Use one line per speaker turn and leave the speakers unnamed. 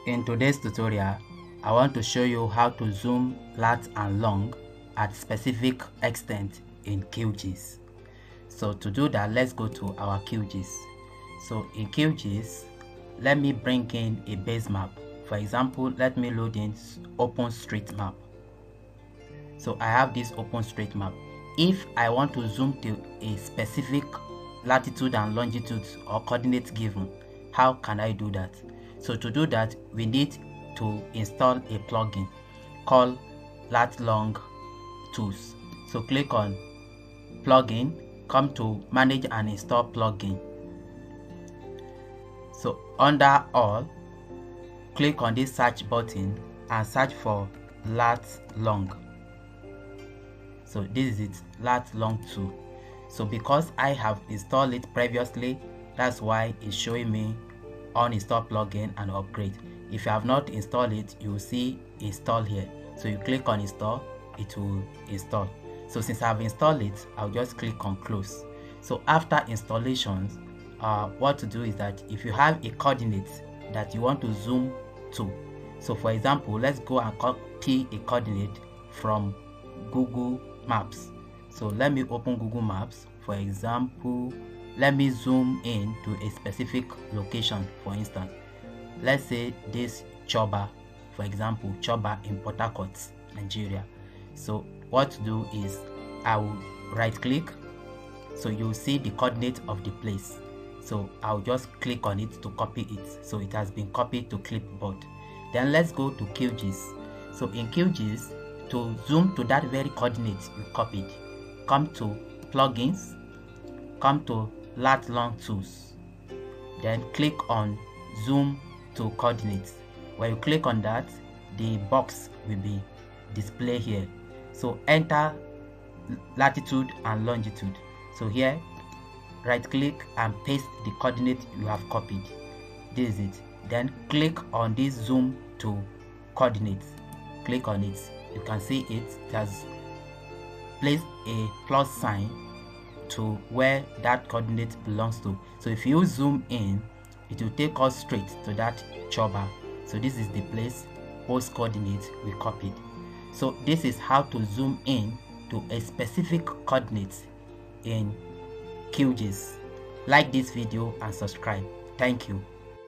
In today's tutorial, I want to show you how to zoom lat and long at specific extent in QGIS. So to do that, let's go to our QGIS. So in QGIS, let me bring in a base map. For example, let me load in OpenStreetMap. So I have this OpenStreetMap. If I want to zoom to a specific latitude and longitude or coordinate given, how can I do that? So to do that, we need to install a plugin called Lat Long tools. So click on plugin, come to manage and install plugin. So under all, click on this search button and search for Lat Long. So this is it, Lat Long 2. So because I have installed it previously, that's why it's showing me uninstall plugin and upgrade. If you have not installed it, you will see install here. So you click on install, it will install. So since I've installed it, I'll just click on close. So after installations, what to do is that if you have a coordinate that you want to zoom to, so for example, let's go and copy a coordinate from Google Maps. So let me open Google Maps. For example, let me zoom in to a specific location. For instance, let's say this Choba, for example, Choba in Port Harcourt, Nigeria. So what to do is I will right click, so you'll see the coordinate of the place. So I'll just click on it to copy it. So it has been copied to clipboard. Then let's go to QGIS. So in QGIS, to zoom to that very coordinate you copied, come to plugins, come to Lat Long tools, then click on zoom to coordinates. When you click on that, the box will be displayed here. So enter latitude and longitude. So here, right click and paste the coordinate you have copied. This is it. Then click on this zoom to coordinates. Click on it. You can see it has placed a plus sign to where that coordinate belongs to. So if you zoom in, it will take us straight to that Choba. So this is the place post coordinate we copied. So this is how to zoom in to a specific coordinate in QGIS. Like this video and subscribe. Thank you.